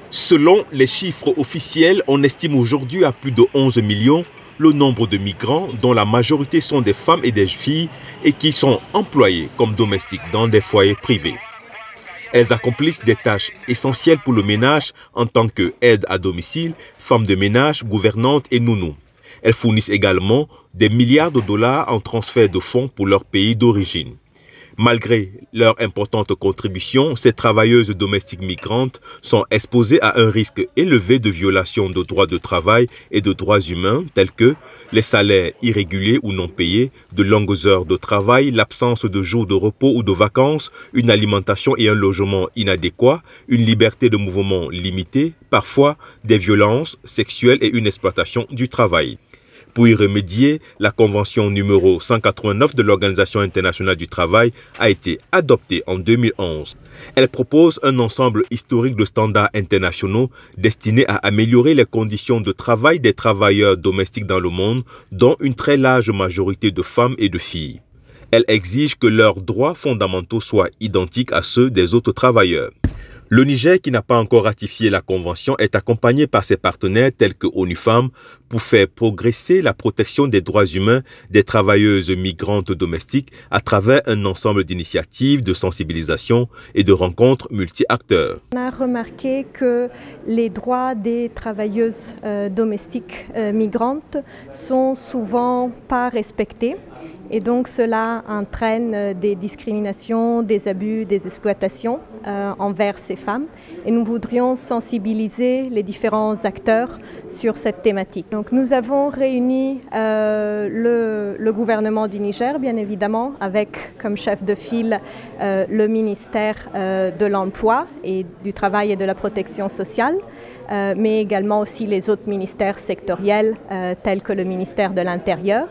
Selon les chiffres officiels, on estime aujourd'hui à plus de 11 millions le nombre de migrants dont la majorité sont des femmes et des filles et qui sont employés comme domestiques dans des foyers privés. Elles accomplissent des tâches essentielles pour le ménage en tant qu'aide à domicile, femmes de ménage, gouvernantes et nounous. Elles fournissent également des milliards de dollars en transfert de fonds pour leur pays d'origine. Malgré leur importante contribution, ces travailleuses domestiques migrantes sont exposées à un risque élevé de violation de droits de travail et de droits humains tels que les salaires irréguliers ou non payés, de longues heures de travail, l'absence de jours de repos ou de vacances, une alimentation et un logement inadéquats, une liberté de mouvement limitée, parfois des violences sexuelles et une exploitation du travail. Pour y remédier, la Convention numéro 189 de l'Organisation internationale du travail a été adoptée en 2011. Elle propose un ensemble historique de standards internationaux destinés à améliorer les conditions de travail des travailleurs domestiques dans le monde, dont une très large majorité de femmes et de filles. Elle exige que leurs droits fondamentaux soient identiques à ceux des autres travailleurs. Le Niger, qui n'a pas encore ratifié la Convention, est accompagné par ses partenaires tels que ONU Femmes pour faire progresser la protection des droits humains des travailleuses migrantes domestiques à travers un ensemble d'initiatives de sensibilisation et de rencontres multi-acteurs. On a remarqué que les droits des travailleuses domestiques migrantes sont souvent pas respectés. Et donc cela entraîne des discriminations, des abus, des exploitations envers ces femmes. Et nous voudrions sensibiliser les différents acteurs sur cette thématique. Donc nous avons réuni le gouvernement du Niger, bien évidemment, avec comme chef de file le ministère de l'Emploi et du Travail et de la Protection sociale, mais également aussi les autres ministères sectoriels tels que le ministère de l'Intérieur.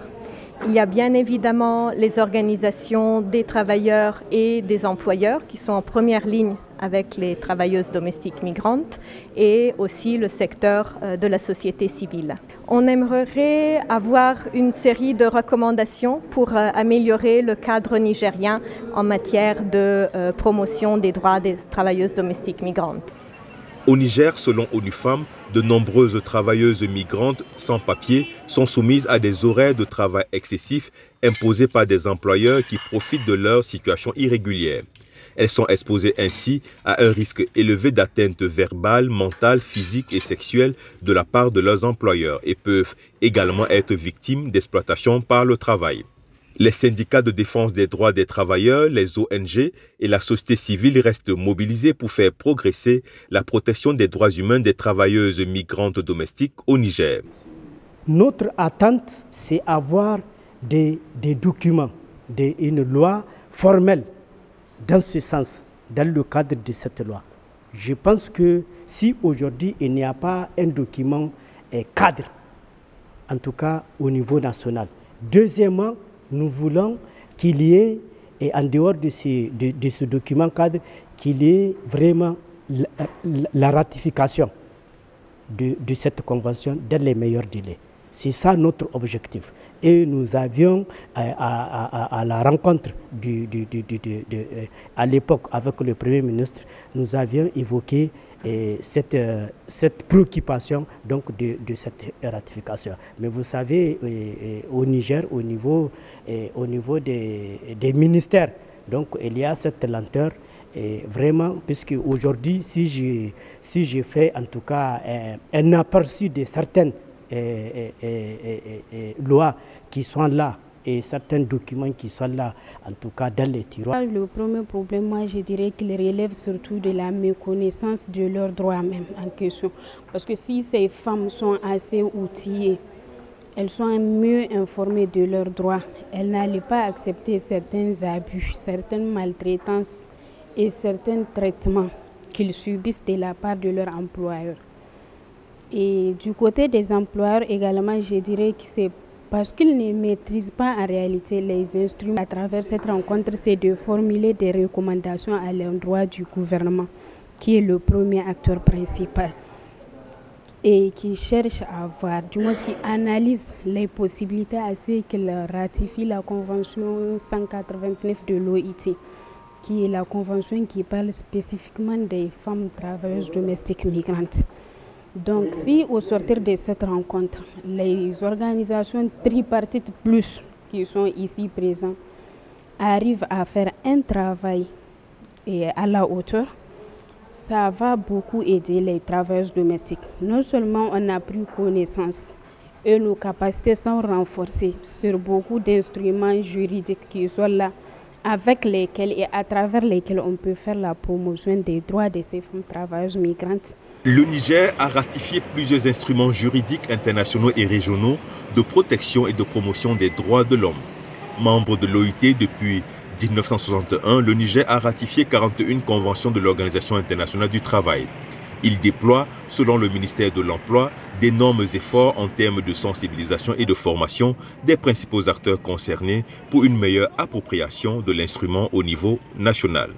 Il y a bien évidemment les organisations des travailleurs et des employeurs qui sont en première ligne avec les travailleuses domestiques migrantes et aussi le secteur de la société civile. On aimerait avoir une série de recommandations pour améliorer le cadre nigérien en matière de promotion des droits des travailleuses domestiques migrantes. Au Niger, selon ONU Femmes, de nombreuses travailleuses migrantes sans papier sont soumises à des horaires de travail excessifs imposés par des employeurs qui profitent de leur situation irrégulière. Elles sont exposées ainsi à un risque élevé d'atteinte verbale, mentale, physique et sexuelle de la part de leurs employeurs et peuvent également être victimes d'exploitation par le travail. Les syndicats de défense des droits des travailleurs, les ONG et la société civile restent mobilisés pour faire progresser la protection des droits humains des travailleuses migrantes domestiques au Niger. Notre attente, c'est avoir des documents, une loi formelle dans ce sens, dans le cadre de cette loi. Je pense que si aujourd'hui il n'y a pas un document cadre, en tout cas au niveau national. Deuxièmement, nous voulons qu'il y ait, et en dehors de ce document cadre, qu'il y ait vraiment la ratification de cette convention dans les meilleurs délais. C'est ça notre objectif. Et nous avions, à la rencontre à l'époque avec le Premier ministre, nous avions évoqué cette préoccupation donc de cette ratification. Mais vous savez, au Niger, au niveau des ministères, donc il y a cette lenteur. Et vraiment, puisque aujourd'hui, si je fais en tout cas un aperçu de certaines lois qui sont là et certains documents qui sont là, en tout cas dans les tiroirs. Le premier problème, moi je dirais qu'il relève surtout de la méconnaissance de leurs droits même en question. Parce que si ces femmes sont assez outillées, elles sont mieux informées de leurs droits, elles n'allaient pas accepter certains abus, certaines maltraitances et certains traitements qu'ils subissent de la part de leur employeur. Et du côté des employeurs également, je dirais que c'est parce qu'ils ne maîtrisent pas en réalité les instruments. À travers cette rencontre, c'est de formuler des recommandations à l'endroit du gouvernement, qui est le premier acteur principal, et qui cherche à voir, du moins qui analyse les possibilités à ce qu'il ratifie la Convention 189 de l'OIT, qui est la convention qui parle spécifiquement des femmes travailleuses domestiques migrantes. Donc, si au sortir de cette rencontre, les organisations tripartites plus qui sont ici présentes arrivent à faire un travail à la hauteur, ça va beaucoup aider les travailleuses domestiques. Non seulement on a pris connaissance et nos capacités sont renforcées sur beaucoup d'instruments juridiques qui sont là, avec lesquels et à travers lesquels on peut faire la promotion des droits de ces femmes travailleuses migrantes. Le Niger a ratifié plusieurs instruments juridiques internationaux et régionaux de protection et de promotion des droits de l'homme. Membre de l'OIT depuis 1961, le Niger a ratifié 41 conventions de l'Organisation internationale du travail. Il déploie, selon le ministère de l'Emploi, d'énormes efforts en termes de sensibilisation et de formation des principaux acteurs concernés pour une meilleure appropriation de l'instrument au niveau national.